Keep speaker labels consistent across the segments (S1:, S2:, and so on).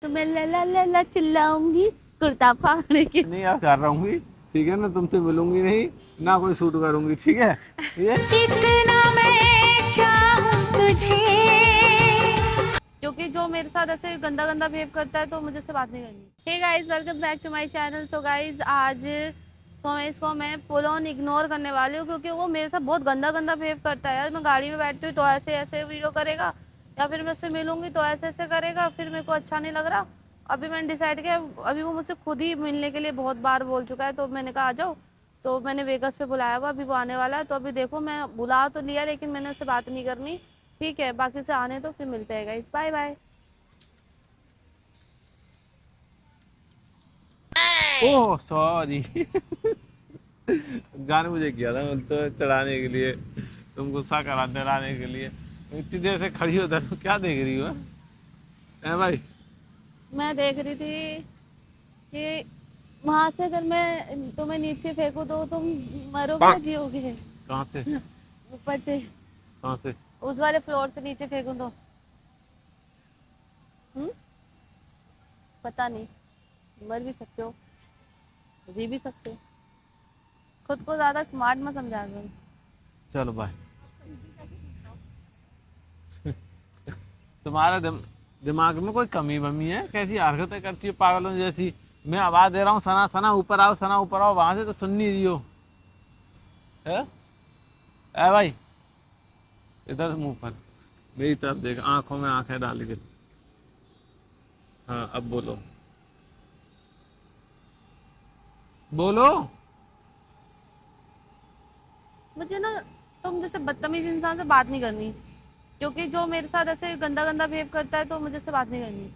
S1: तो मैं ला ला ला चिल्लाऊंगी कुर्ता फाड़ के।
S2: नहीं यार कर रहूंगी, ठीक है ना, तुमसे मिलूंगी नहीं ना कोई शूट करूंगी, ठीक है। ये
S1: इतना मैं चाहूं तुझे, क्योंकि जो मेरे साथ ऐसे गंदा गंदा बिहेव करता है तो मुझे से बात नहीं करनी। Hey guys, welcome back to my channel. So guys, आज इसको मैं फुल ऑन इग्नोर करने वाली हूँ, क्योंकि वो मेरे साथ बहुत गंदा गंदा बिहेव करता है यार। मैं गाड़ी में बैठती हूँ तो ऐसे ऐसे वीडियो करेगा, या फिर मैं उससे मिलूंगी तो ऐसे ऐसे करेगा, फिर मेरे को अच्छा नहीं लग रहा। अभी मैंने डिसाइड किया, अभी वो मुझसे खुद ही मिलने के लिए बहुत बार बोल चुका है, तो मैंने कहा आ जाओ। तो मैंने वेगस पे बुलाया हुआ, अभी वो आने वाला है। तो अभी देखो, मैं बुला तो लिया लेकिन मैंने उससे बात नहीं करनी, ठीक है। बाकी से आने तो फिर मिलते हैं guys, bye bye.
S2: Oh sorry जान मुझे किया था मैं तो चढ़ाने के लिए, तुम गुस्सा करा दिलाने के लिए। इतनी देर से खड़ी हो तो क्या देख रही हो है भाई?
S1: मैं देख रही थी कि वहां से अगर मैं तुम्हें नीचे फेंकू तो तुम मरोगे या जियोगे।
S2: कहाँ से?
S1: ऊपर से,
S2: कहाँ से?
S1: उस वाले फ्लोर से नीचे फेंकू तो पता नहीं, मर भी सकते हो, जी भी सकते हो। खुद को ज्यादा स्मार्ट मत समझा करो।
S2: चलो बाय। तुम्हारा दिमाग में कोई कमी बमी है? कैसी हरकतें करती हो पागलों जैसी? मैं आवाज दे रहा हूँ सना सना ऊपर आओ, सना ऊपर आओ, वहां से तो सुन नहीं रही हो है? ए भाई इधर मुंह पर मेरी तरफ देख, आंखों में आंखें डाल के। हाँ अब बोलो, बोलो।
S1: मुझे ना तुम जैसे बदतमीज इंसान से बात नहीं करनी, क्योंकि जो मेरे साथ ऐसे गंदा गंदा बिहेव करता है तो मुझे से बात नहीं करनी।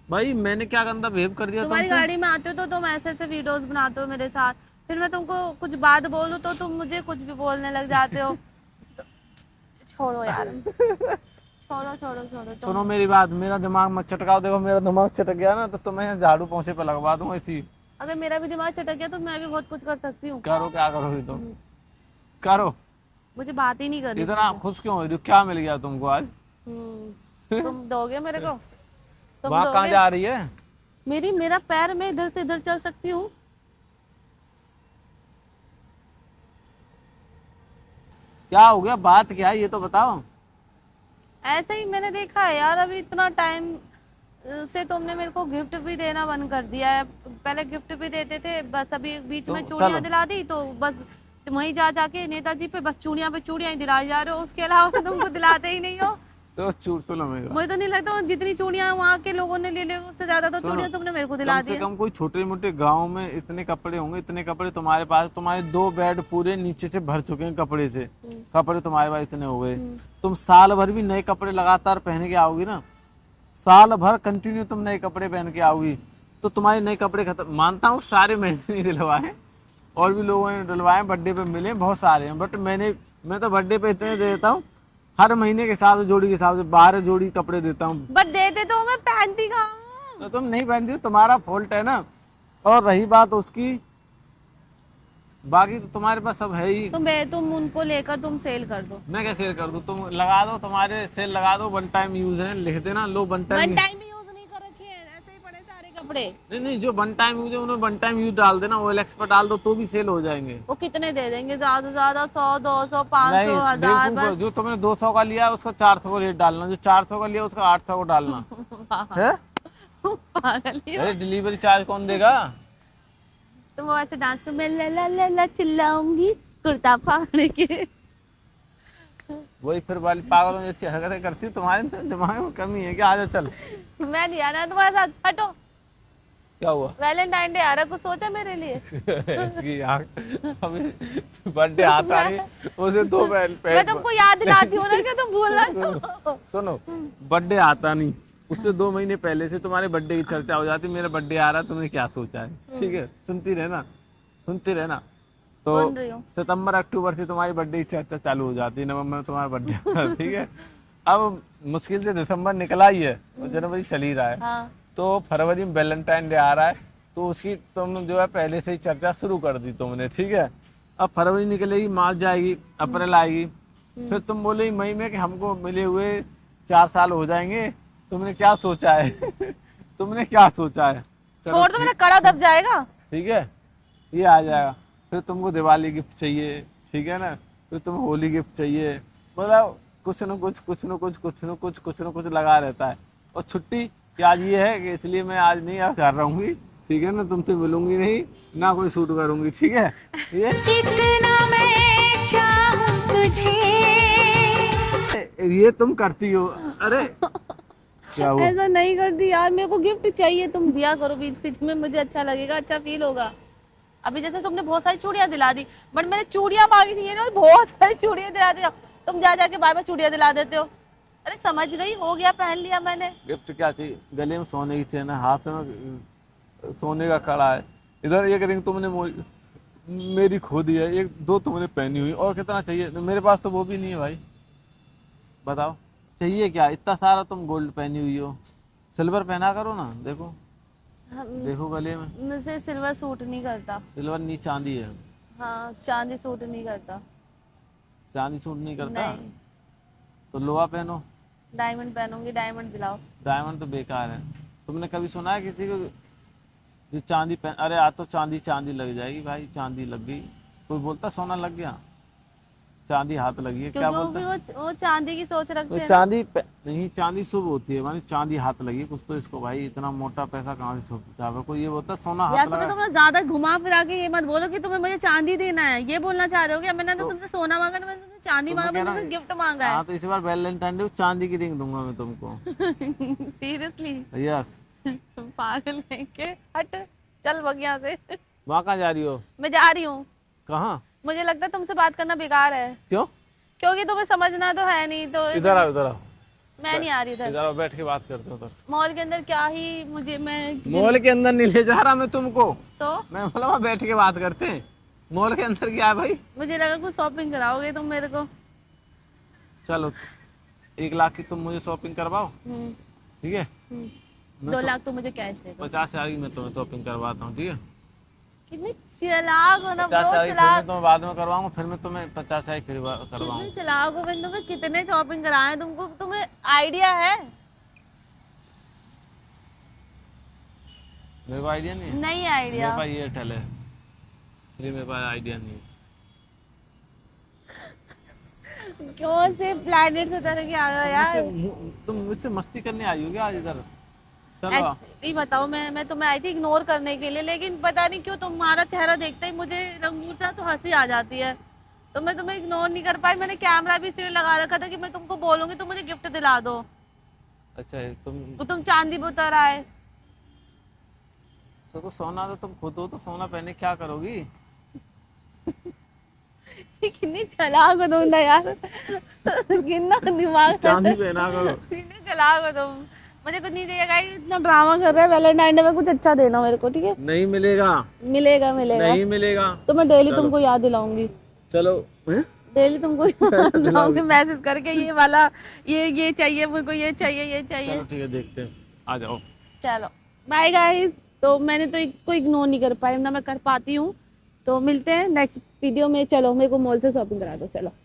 S2: भाई मैंने क्या गंदा बिहेव कर दिया
S1: तुम्हारी
S2: तुमसे?
S1: गाड़ी में आते हो तो तुम ऐसे ऐसे वीडियोस बनाते हो मेरे साथ, फिर मैं तुमको कुछ बात बोलूं तो तुम मुझे कुछ भी बोलने लग जाते हो। तो छोड़ो यार, छोड़ो छोड़ो छोड़ो तुम।
S2: सुनो मेरी बात, मेरा दिमाग मत चटकाओ। देखो मेरा दिमाग चटक गया ना तो तुम्हें झाड़ू पोंछे पे लगवा दूंगा इसी।
S1: अगर मेरा भी दिमाग चटक गया तो मैं भी बहुत कुछ कर सकती हूँ।
S2: करो, क्या करोगी तुम? करो।
S1: मुझे बात ही नहीं करनी
S2: इतना
S1: तुमसे।
S2: खुश क्यों हो रही हो? क्या मिल गया तुमको आज?
S1: तुम दोगे मेरे को? तुम
S2: वहां कहाँ
S1: दोगे?
S2: जा रही है?
S1: मेरा पैर में इधर से इधर चल सकती हूँ।
S2: क्या हो गया? बात क्या है ये तो बताओ।
S1: ऐसे ही मैंने देखा है यार, अभी इतना टाइम से तुमने मेरे को गिफ्ट भी देना बंद कर दिया है। पहले गिफ्ट भी देते थे, बस अभी बीच में
S2: तो
S1: चूड़ियां
S2: चलो।
S1: दिला दी तो बस वहीं जा जाके नेताजी पे बस चूड़ियां पे चूड़ियां ही दिलाई जा रहे हो, उसके अलावा तुमको दिलाते ही नहीं हो।
S2: तो चूड़ सुनो मेरी बात।
S1: मुझे तो नहीं लगता जितनी चूड़ियां वहाँ के लोगों ने ले ली उससे ज्यादा तो
S2: सुनो,
S1: चूड़ियां तुमने मेरे को दिला
S2: कम
S1: दी
S2: से कम कोई छोटे मोटे गांव में इतने कपड़े होंगे, इतने कपड़े तुम्हारे पास? तुम्हारे 2 बेड पूरे नीचे से भर चुके हैं कपड़े से। कपड़े तुम्हारे पास इतने हो गए, तुम साल भर भी नए कपड़े लगातार पहन के आओगी ना, साल भर कंटिन्यू तुम नए कपड़े पहन के आओगी तो तुम्हारे नए कपड़े खत्म। मानता हूँ सारे मैंने नहीं दिलवाए, और भी लोगों ने दिलवाए, बर्थडे पे मिले बहुत सारे हैं, बट मैं तो बर्थडे पे इतने दे देता हूँ, हर महीने के हिसाब से, जोड़ी के हिसाब से 12 जोड़ी कपड़े देता हूँ।
S1: बट देते तो मैं पहनती कहाँ हूँ।
S2: तो तुम नहीं पहनती हो, तुम्हारा फॉल्ट है ना। और रही बात उसकी, बाकी तो तुम्हारे पास सब है ही।
S1: तुम उनको लेकर तुम सेल कर दो।
S2: मैं क्या सेल कर दूं? तुम लगा दो, तुम्हारे सेल लगा दो, 1 टाइम यूज है, लिख देना लो 1
S1: वन
S2: टाइम।
S1: टाइम भी यूज नहीं कर रखे हैं, ऐसे ही पड़े सारे कपड़े।
S2: नहीं नहीं, जो 1 टाइम यूज है उन्हें 1 टाइम यूज डाल देना, OLX पर डाल दो तो भी सेल हो जाएंगे।
S1: वो कितने दे देंगे? ज्यादा से ज्यादा 100, 200, 500,
S2: नहीं
S1: 1000
S2: बेवकूफ,
S1: बस।
S2: जो तुमने 200 का लिया है उसका 400 का रेट डालना, जो 400 का लिया उसका 800 को डालना है।
S1: पागल ही हो।
S2: अरे डिलीवरी चार्ज कौन देगा?
S1: तुम वो ऐसे डांस कर, मैं ला ला ला ला चिल्लाऊंगी कुर्ता फाड़ के।
S2: वही फिर वाली पागलों जैसी हरकतें करती है। तुम्हारे दिमाग में कमी है क्या? आजा चल।
S1: मैं नहीं आना तुम्हारे साथ, हटो।
S2: क्या हुआ?
S1: वैलेंटाइन डे आ रहा, कुछ सोचा मेरे लिए?
S2: इसकी यार अभी बर्थडे आता नहीं, उसे 2
S1: मैं तुमको याद दिलाती हूँ ना, क्या तुम भूल रहे हो?
S2: सुनो, बर्थडे आता नहीं, उससे 2 महीने पहले से तुम्हारे बर्थडे की चर्चा हो जाती, मेरा बर्थडे आ रहा है, तुमने क्या सोचा है? ठीक है, सुनती रहना, सुनती रहना। तो
S1: सुन रही हूँ।
S2: सितंबर अक्टूबर से तुम्हारी बर्थडे की चर्चा चालू हो जाती है, नवंबर में तुम्हारा बर्थडे ठीक है। अब मुश्किल से दिसंबर निकला ही है और जनवरी चल ही रहा है।
S1: हाँ।
S2: तो फरवरी में वैलेंटाइन डे आ रहा है, तो उसकी तुम जो है पहले से ही चर्चा शुरू कर दी तुमने, ठीक है। अब फरवरी निकलेगी, मार्च जाएगी, अप्रैल आएगी, फिर तुम बोले मई में कि हमको मिले हुए 4 साल हो जाएंगे, तुमने क्या सोचा है? तुमने क्या सोचा है? चलो
S1: छोड़ दो, मेरा कड़ा दब जाएगा।
S2: ठीक है, ये आ जाएगा। फिर तुमको दिवाली गिफ्ट चाहिए, ठीक है ना, फिर तुम होली गिफ्ट चाहिए, मतलब कुछ न कुछ कुछ न कुछ कुछ न कुछ कुछ न कुछ लगा रहता है। और छुट्टी कि आज ये है कि इसलिए मैं आज नहीं आ कर रहूंगी, ठीक है ना, तुमसे मिलूंगी नहीं ना कोई शूट करूंगी, ठीक है। ये
S3: कितना मैं चाहूं तुझे।
S2: ये तुम करती हो। अरे क्या हुआ?
S1: ऐसा नहीं करती यार, मेरे को गिफ्ट चाहिए, तुम दिया करो बीच बीच में, मुझे अच्छा लगेगा, अच्छा फील होगा। अभी जैसे तुमने बहुत सारी चूड़ियां दिला दी, बट मैंने चूड़ियां मांगी थी ना, बहुत सारी चूड़ियां दिला दी, तुम जा जाके बार बार चूड़ियां दिला देते हो। अरे समझ गई, हो गया, पहन लिया मैंने।
S2: गिफ्ट क्या चाहिए? गले में सोने की चेन है, हाथ में सोने का कड़ा है, इधर एक रिंग तुमने मेरी खो दी है, एक दो तुमने पहनी हुई, और कितना चाहिए? मेरे पास तो वो भी नहीं है भाई, बताओ चाहिए क्या? इतना सारा तुम गोल्ड पहनी हुई हो, सिल्वर पहना करो ना। देखो देखो गले में।
S1: मुझे सिल्वर सूट नहीं करता।
S2: सिल्वर नहीं, चांदी है।
S1: हाँ, चांदी सूट नहीं करता।
S2: चांदी सूट नहीं करता?
S1: नहीं,
S2: तो लोहा पहनो।
S1: डायमंड पहनूंगी, डायमंड दिलाओ।
S2: डायमंड तो बेकार है। तुमने कभी सुना है किसी को जो चांदी पहन? अरे आज तो चांदी चांदी लग जाएगी भाई, चांदी लग गई, कोई बोलता सोना लग गया, चांदी हाथ लगी है, क्या
S1: क्योंकि
S2: बोलता है?
S1: फिर वो चांदी की सोच रखते
S2: तो
S1: हैं ना।
S2: चांदी नहीं, चांदी शुभ होती है, मानी चांदी हाथ लगी कुछ तो इसको, भाई इतना मोटा पैसा कहाँ से शुभ चाहे? कोई ये बोलता है सोना
S1: यार
S2: हाथ
S1: तुम्हें
S2: लगा।
S1: तुमने ज्यादा घुमा फिरा के ये मत बोलो कि तुम्हें मुझे चांदी देना है, ये बोलना चाह रहे हो क्या? मैंने तो तुमसे सोना मांगा, मैंने तुमसे चांदी
S2: तो मैं
S1: मांगा,
S2: कह
S1: मैंने
S2: रहा
S1: तुमसे
S2: हूँ,
S1: गिफ्ट मांगा है।
S2: हाँ तो इस बार वैलेंटाइन डे चांदी की रिंग दूंगा मैं तुमको।
S1: सीरियसली?
S2: यस।
S1: पागल है के, हट, चल भग यहाँ से।
S2: वहाँ कहाँ जा रही हो?
S1: मैं जा रही हूँ।
S2: कहाँ?
S1: मुझे लगता है तुमसे बात करना बेकार है,
S2: क्यों?
S1: क्योंकि तुम्हें समझना तो है नहीं, तो
S2: इधर आओ, इधर आओ,
S1: मैं नहीं आ रही इधर।
S2: इधर आओ, बैठ के बात करते हो उधर।
S1: मॉल के अंदर क्या ही मुझे, मैं
S2: मॉल के अंदर नहीं ले जा रहा मैं तुमको,
S1: तो
S2: मैं बोला वहाँ बैठ के बात करते हैं। मॉल के अंदर क्या है भाई?
S1: मुझे लगा कुछ शॉपिंग कराओगे तुम मेरे को।
S2: चलो 1 लाख की तुम मुझे शॉपिंग करवाओ,
S1: हम्म,
S2: ठीक है?
S1: हम्म। 2 लाख तो मुझे कैश दे दो।
S2: 50,000 की मैं तुम्हें शॉपिंग करवाता हूँ, ठीक है?
S1: कितने चालाक हो ना ब्रो,
S2: 50,000 की फिर
S1: चालाक।
S2: मैं तुम्हें बाद में करवाऊंगा, फिर मैं तुम्हें 50,000 की फिर करवाऊंगा।
S1: कितने चालाक हो, मैंने तुम्हें कितने शॉपिंग कराए तुमको, तुम्हें आइडिया है?
S2: मेरे को आइडिया नहीं है।
S1: नहीं
S2: मेरे
S1: आइडिया।
S2: पास एयरटेल है, इसलिए मेरे पास आइडिया नहीं है।
S1: क्यों से प्लेनेट से तरह के आ गया यार?
S2: तुम मुझसे मस्ती करने आई हो क्या आज इधर? चलो आओ।
S1: एक्चुअली बताओ, मैं तुम्हें आई थी इग्नोर करने के लिए, लेकिन पता नहीं क्यों तुम्हारा चेहरा देखते ही मुझे रंगूर सा तो हंसी आ जाती है, तो मैं तुम्हें इग्नोर नहीं कर पाई। मैंने कैमरा भी इसलिए लगा रखा था कि मैं तुमको बोलूंगी तुम मुझे गिफ्ट दिला दो,
S2: अच्छा
S1: तो तुम चांदी पे उतर आए।
S2: तो सोना तो तुम खुद हो, तो सोना पहने क्या करोगी?
S1: कितनी चालाक हो तुम ना यार, कितना दिमाग
S2: चांदी पहना करो।
S1: कितने चालाक हो तुम। मुझे कुछ नहीं चाहिए गाइस, इतना ड्रामा कर रहा है, वैलेंटाइन डे में कुछ अच्छा देना मेरे को, ठीक है?
S2: नहीं मिलेगा,
S1: मिलेगा मिलेगा,
S2: नहीं मिलेगा।
S1: तो मैं डेली तुमको याद दिलाऊंगी,
S2: चलो हैं?
S1: डेली तुमको याद दिलाऊंगी मैसेज करके, ये वाला, ये चाहिए मुझको, ये चाहिए, ये चाहिए।
S2: चलो ठीक है, देखते हैं, आ जाओ।
S1: चलो बाय गाइस। तो मैंने तो इसको इग्नोर नहीं कर पाई ना, मैं कर पाती हूँ, तो मिलते हैं नेक्स्ट वीडियो में। चलो मेरे को मॉल से शॉपिंग करा दो, चलो।